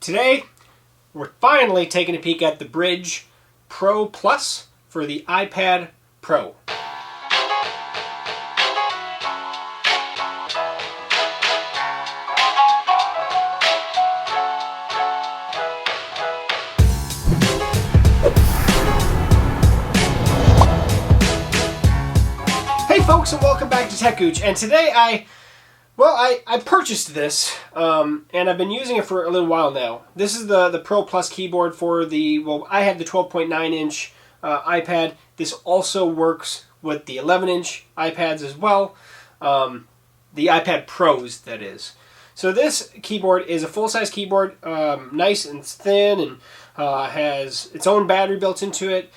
Today, we're finally taking a peek at the Brydge Pro Plus for the iPad Pro. Hey folks, and welcome back to techgooch. And today I purchased this, and I've been using it for a little while now. This is the Pro Plus keyboard for the, I have the 12.9-inch iPad. This also works with the 11-inch iPads as well. The iPad Pros, that is. So this keyboard is a full-size keyboard, nice and thin, and has its own battery built into it.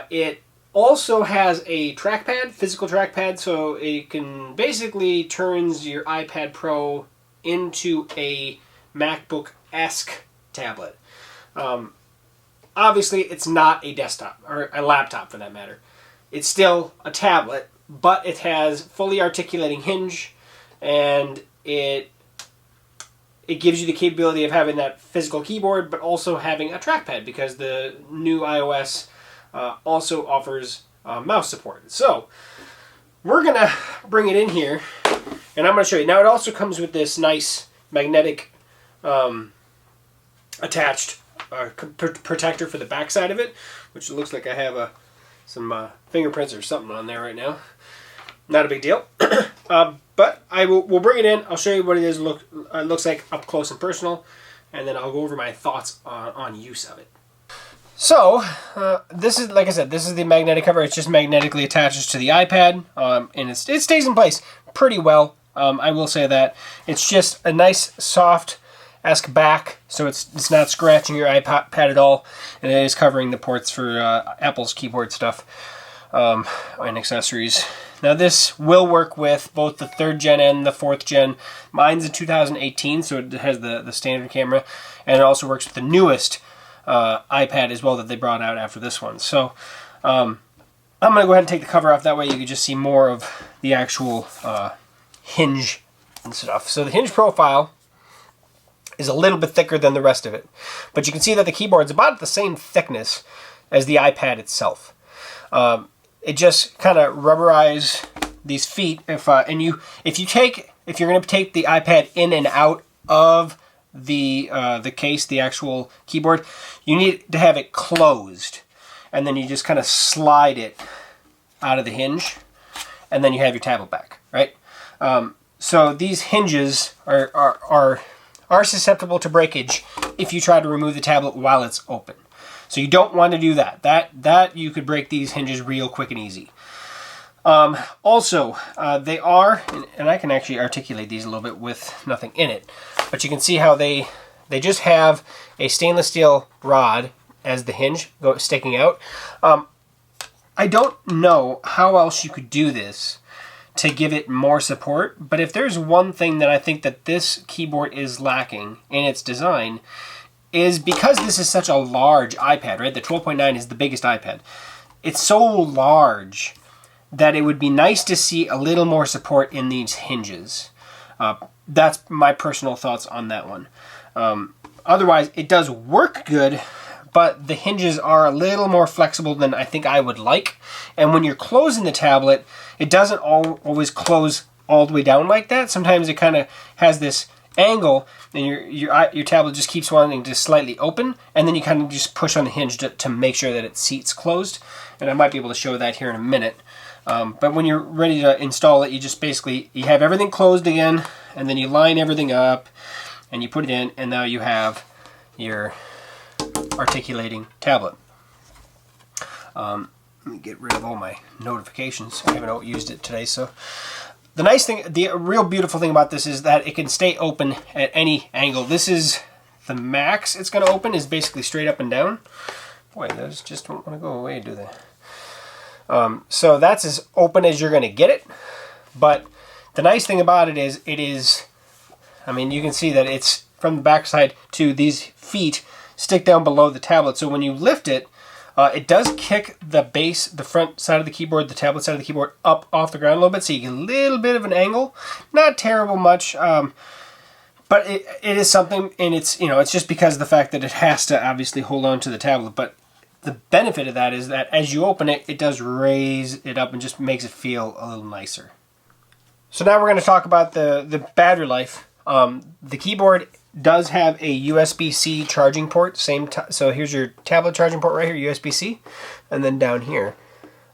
It also has a trackpad, physical trackpad, so it can basically turns your iPad Pro into a MacBook-esque tablet. Obviously, it's not a desktop, or a laptop for that matter. It's still a tablet, but it has fully articulating Hinge, and it gives you the capability of having that physical keyboard, but also having a trackpad, because the new iOS also offers mouse support. So we're gonna bring it in here, and I'm gonna show you. Now it also comes with this nice magnetic attached protector for the back side of it, which looks like I have some fingerprints or something on there right now. Not a big deal. But we'll bring it in. I'll show you what it looks like up close and personal, and then I'll go over my thoughts on use of it. So, this is, like I said, this is the magnetic cover. It's just magnetically attaches to the iPad, and it stays in place pretty well. I will say that. It's just a nice, soft-esque back, so it's not scratching your iPad at all, and it is covering the ports for Apple's keyboard stuff and accessories. Now, this will work with both the 3rd gen and the 4th gen. Mine's a 2018, so it has the standard camera, and it also works with the newest iPad as well that they brought out after this one. So I'm going to go ahead and take the cover off. That way you can just see more of the actual hinge and stuff. So the hinge profile is a little bit thicker than the rest of it. But you can see that the keyboard's about the same thickness as the iPad itself. It just kind of rubberizes these feet. If you're going to take the iPad in and out of the case, the actual keyboard, you need to have it closed, and then you just kind of slide it out of the hinge, and then you have your tablet back, right? So these hinges are susceptible to breakage if you try to remove the tablet while it's open. So you don't want to do that. That you could break these hinges real quick and easy. Also, they are, and I can actually articulate these a little bit with nothing in it, but you can see how they just have a stainless steel rod as the hinge sticking out. I don't know how else you could do this to give it more support, but if there's one thing that I think that this keyboard is lacking in its design, is because this is such a large iPad, right? The 12.9 is the biggest iPad. It's so large that it would be nice to see a little more support in these hinges. That's my personal thoughts on that one. Otherwise, it does work good, but the hinges are a little more flexible than I think I would like. And when you're closing the tablet, it doesn't always close all the way down like that. Sometimes it kind of has this angle, and your tablet just keeps wanting to slightly open, and then you kind of just push on the hinge to make sure that it seats closed. And I might be able to show that here in a minute. But when you're ready to install it, you just basically, you have everything closed again, and then you line everything up, and you put it in, and now you have your articulating tablet. Let me get rid of all my notifications. I haven't used it today, so. The nice thing, the real beautiful thing about this is that it can stay open at any angle. This is the max it's going to open, is basically straight up and down. Boy, those just don't want to go away, do they? So that's as open as you're going to get it. But the nice thing about it is, I mean, you can see that it's from the back side to these feet stick down below the tablet. So when you lift it, it does kick the base, the front side of the keyboard, the tablet side of the keyboard up off the ground a little bit, so you get a little bit of an angle. Not terrible much. But it is something, and it's, you know, it's just because of the fact that it has to obviously hold on to the tablet. But the benefit of that is that as you open it, it does raise it up and just makes it feel a little nicer. So now we're going to talk about the battery life. The keyboard does have a USB-C charging port. So here's your tablet charging port right here, USB-C, and then down here,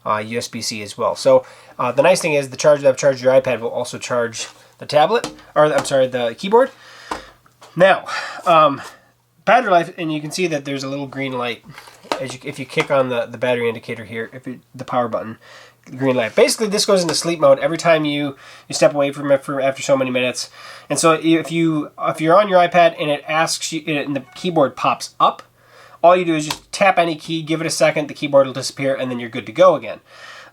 USB-C as well. So the nice thing is the charger that charges your iPad will also charge the tablet, or I'm sorry, the keyboard. Now, battery life, and you can see that there's a little green light if you kick on the battery indicator here, the power button, green light. Basically, this goes into sleep mode every time you step away from it after so many minutes. And so if you're on your iPad and it asks you, and the keyboard pops up, all you do is just tap any key, give it a second, the keyboard will disappear, and then you're good to go again.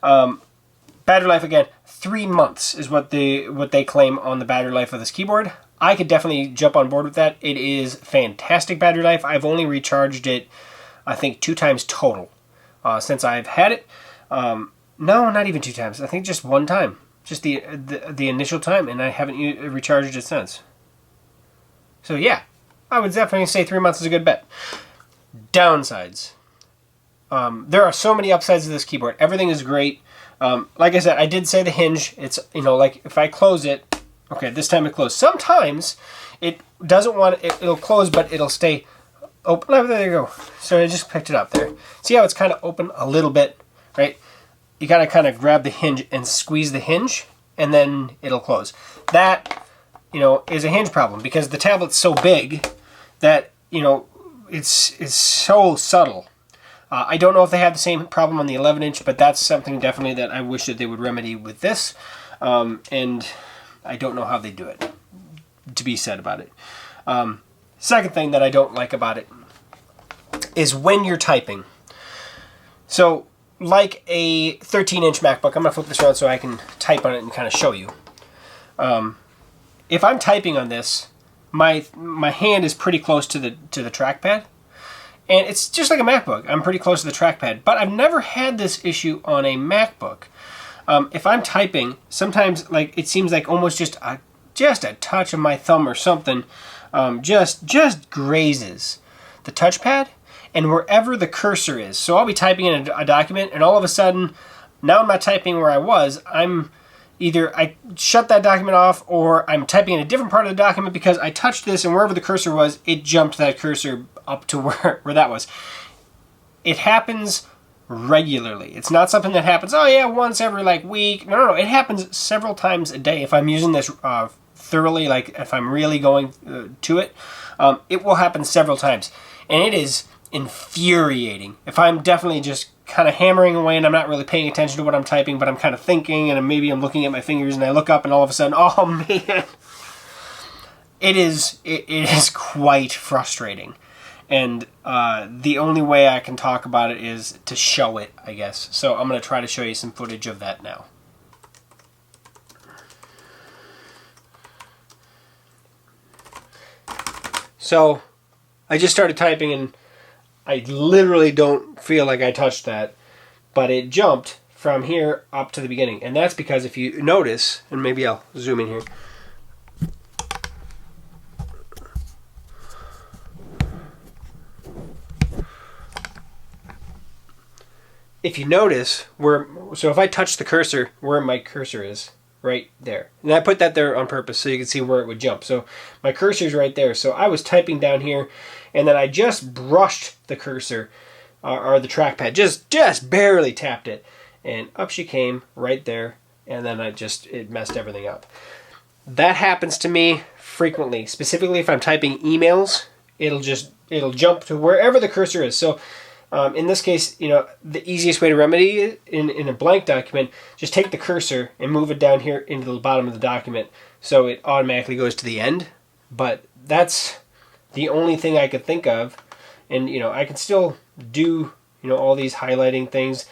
Battery life, again, 3 months is what they claim on the battery life of this keyboard. I could definitely jump on board with that. It is fantastic battery life. I've only recharged it, I think, 2 times total since I've had it. No, not even 2 times. I think just 1 time, just the initial time, and I haven't recharged it since. So yeah, I would definitely say 3 months is a good bet. Downsides. There are so many upsides to this keyboard. Everything is great. Like I said, I did say the hinge. It's, you know, like if I close it, okay, this time it closed. Sometimes it doesn't want it, it'll close, but it'll stay open. Oh, there you go. So I just picked it up there. See how it's kind of open a little bit, right? You got to kind of grab the hinge and squeeze the hinge, and then it'll close. That, you know, is a hinge problem because the tablet's so big that, you know, it's so subtle. I don't know if they have the same problem on the 11-inch, but that's something definitely that I wish that they would remedy with this. And I don't know how they do it, to be said about it. Second thing that I don't like about it is when you're typing. So, like a 13-inch MacBook, I'm going to flip this around so I can type on it and kind of show you. If I'm typing on this, my hand is pretty close to the trackpad. And it's just like a MacBook. I'm pretty close to the trackpad. But I've never had this issue on a MacBook. If I'm typing, sometimes like it seems like almost just a touch of my thumb or something just grazes the touchpad and wherever the cursor is. So I'll be typing in a document, and all of a sudden, now I'm not typing where I was. I'm either I shut that document off, or I'm typing in a different part of the document because I touched this, and wherever the cursor was, it jumped that cursor up to where that was. It happens regularly. It's not something that happens, oh yeah, once every like week. No. It happens several times a day. If I'm using this thoroughly, like if I'm really going to it, it will happen several times. And it is infuriating. If I'm definitely just kind of hammering away and I'm not really paying attention to what I'm typing, but I'm kind of thinking, and maybe I'm looking at my fingers, and I look up and all of a sudden, oh man, it is quite frustrating. And the only way I can talk about it is to show it, I guess. So I'm going to try to show you some footage of that now. So I just started typing, and I literally don't feel like I touched that, but it jumped from here up to the beginning. And that's because if you notice, and maybe I'll zoom in here, if you notice, so if I touch the cursor, where my cursor is, right there. And I put that there on purpose so you can see where it would jump. So my cursor is right there. So I was typing down here, and then I just brushed the cursor, or the trackpad, just barely tapped it, and up she came right there, and then it messed everything up. That happens to me frequently, specifically if I'm typing emails. It'll jump to wherever the cursor is. So in this case, you know, the easiest way to remedy it in a blank document, just take the cursor and move it down here into the bottom of the document so it automatically goes to the end. But that's the only thing I could think of. And, you know, I can still do, you know, all these highlighting things.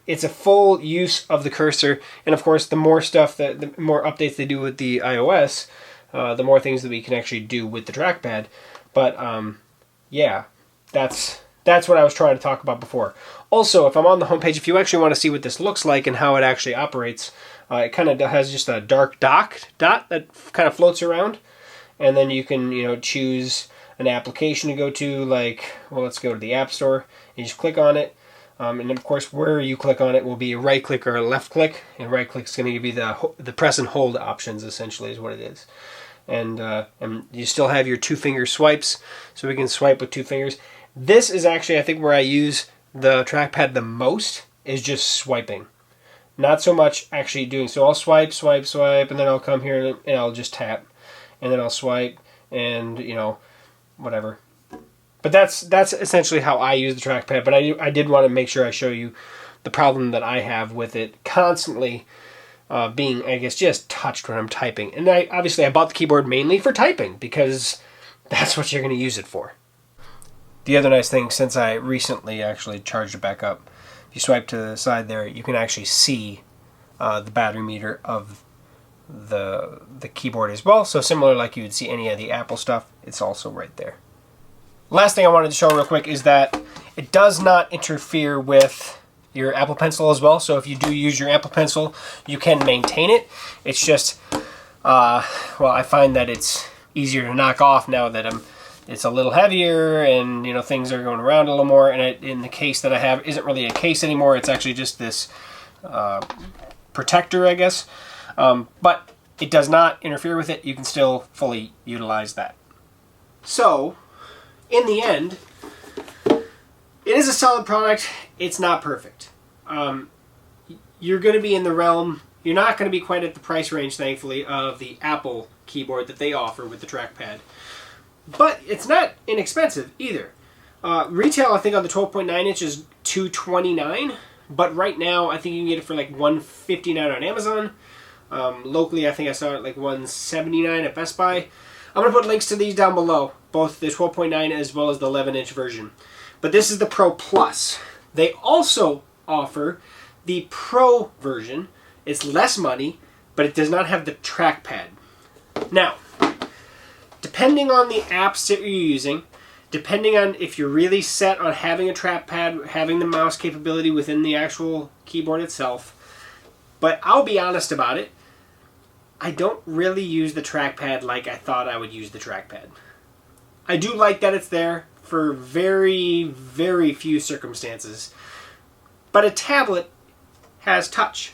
It's a full use of the cursor. And, of course, the more stuff, the more updates they do with the iOS, the more things that we can actually do with the trackpad. But, yeah, that's what I was trying to talk about before. Also, if I'm on the homepage, if you actually want to see what this looks like and how it actually operates, it kind of has just a dark dot that kind of floats around. and then you can, you know, choose an application to go to, like, well, let's go to the App Store. You just click on it, and of course, where you click on it will be a right click or a left click. And right click is going to give you the press and hold options, essentially, is what it is. And you still have your 2-finger swipes, so we can swipe with 2 fingers. This is actually, I think, where I use the trackpad the most, is just swiping. Not so much actually doing, so I'll swipe, swipe, swipe, and then I'll come here and I'll just tap. And then I'll swipe, and, you know, whatever. But that's essentially how I use the trackpad. But I did want to make sure I show you the problem that I have with it constantly being, I guess, just touched when I'm typing. And obviously I bought the keyboard mainly for typing, because that's what you're going to use it for. The other nice thing, since I recently actually charged it back up, if you swipe to the side there, you can actually see the battery meter of the keyboard as well. So similar like you would see any of the Apple stuff, it's also right there. Last thing I wanted to show real quick is that it does not interfere with your Apple Pencil as well. So if you do use your Apple Pencil, you can maintain it. It's just, well, I find that it's easier to knock off now that it's a little heavier, and, you know, things are going around a little more. And in the case that I have isn't really a case anymore. It's actually just this protector, I guess. But it does not interfere with it. You can still fully utilize that. So, in the end, it is a solid product. It's not perfect. You're going to be in the realm, you're not going to be quite at the price range, thankfully, of the Apple keyboard that they offer with the trackpad. But it's not inexpensive either. Retail, I think, on the 12.9 inch is $229, but right now I think you can get it for like $159 on Amazon. Locally, I think I saw it like $179 at Best Buy. I'm going to put links to these down below, both the 12.9 as well as the 11-inch version. But this is the Pro Plus. They also offer the Pro version. It's less money, but it does not have the trackpad. Now, depending on the apps that you're using, depending on if you're really set on having a trackpad, having the mouse capability within the actual keyboard itself, but I'll be honest about it, I don't really use the trackpad like I thought I would use the trackpad. I do like that it's there for very, very few circumstances, but a tablet has touch.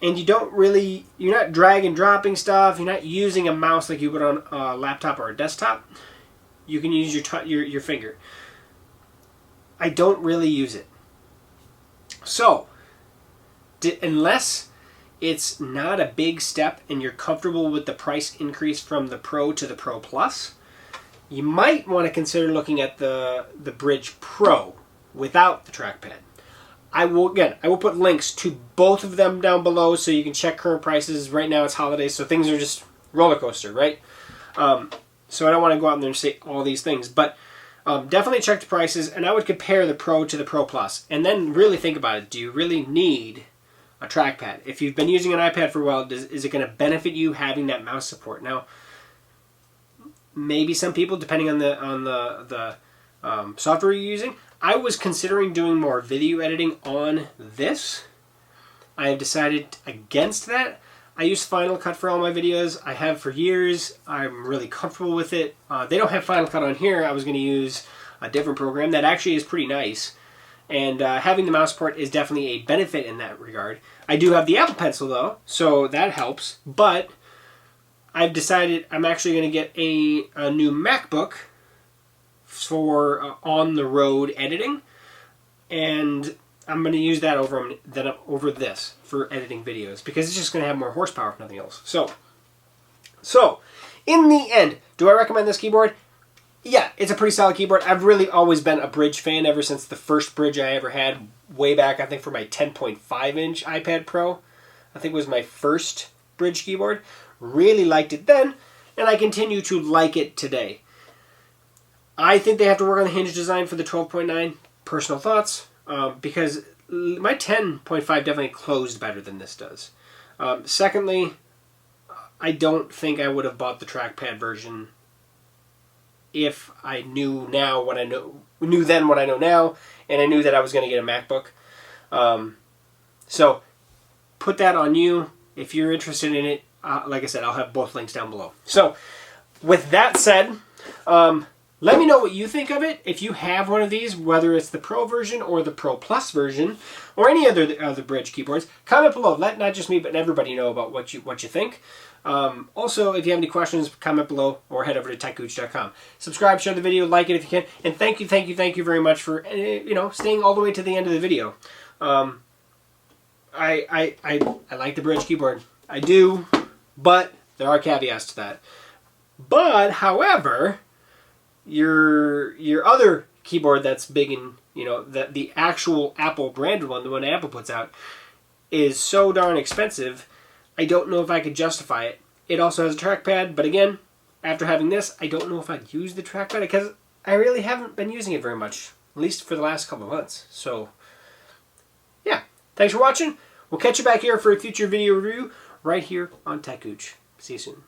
And you're not drag and dropping stuff, you're not using a mouse like you would on a laptop or a desktop. You can use your finger. I don't really use it. So, unless it's not a big step and you're comfortable with the price increase from the Pro to the Pro Plus, you might want to consider looking at the Brydge Pro without the trackpad. I will put links to both of them down below so you can check current prices. Right now it's holidays, so things are just roller coaster, right? So I don't want to go out there and say all these things, but definitely check the prices, and I would compare the Pro to the Pro Plus, and then really think about it. Do you really need a trackpad? If you've been using an iPad for a while, is it going to benefit you having that mouse support? Now, maybe some people, depending on the software you're using. I was considering doing more video editing on this. I have decided against that. I use Final Cut for all my videos. I have for years. I'm really comfortable with it. They don't have Final Cut on here. I was going to use a different program that actually is pretty nice. And having the mouse support is definitely a benefit in that regard. I do have the Apple Pencil though, so that helps. But I've decided I'm actually going to get a new MacBook for on-the-road editing, and I'm going to use that over this for editing videos, because it's just going to have more horsepower if nothing else. So, in the end, do I recommend this keyboard? Yeah, it's a pretty solid keyboard. I've really always been a Brydge fan ever since the first Brydge I ever had way back, I think for my 10.5-inch iPad Pro. I think it was my first Brydge keyboard. Really liked it then, and I continue to like it today. I think they have to work on the hinge design for the 12.9. Personal thoughts, because my 10.5 definitely closed better than this does. Secondly, I don't think I would have bought the trackpad version if I knew now what I knew then what I know now, and I knew that I was going to get a MacBook. So put that on you. If you're interested in it, like I said, I'll have both links down below. So with that said, let me know what you think of it. If you have one of these, whether it's the Pro version or the Pro Plus version, or any other Brydge keyboards, comment below. Let not just me, but everybody know about what you think. Also, if you have any questions, comment below or head over to techgooch.com. Subscribe, share the video, like it if you can, and thank you very much for staying all the way to the end of the video. I like the Brydge keyboard. I do, but there are caveats to that. But however, your other keyboard that's big in, that the actual Apple branded one, the one Apple puts out, is so darn expensive, I don't know if I could justify it. It also has a trackpad, but again, after having this, I don't know if I'd use the trackpad because I really haven't been using it very much, at least for the last couple of months. So, yeah. Thanks for watching. We'll catch you back here for a future video review right here on TechGooch. See you soon.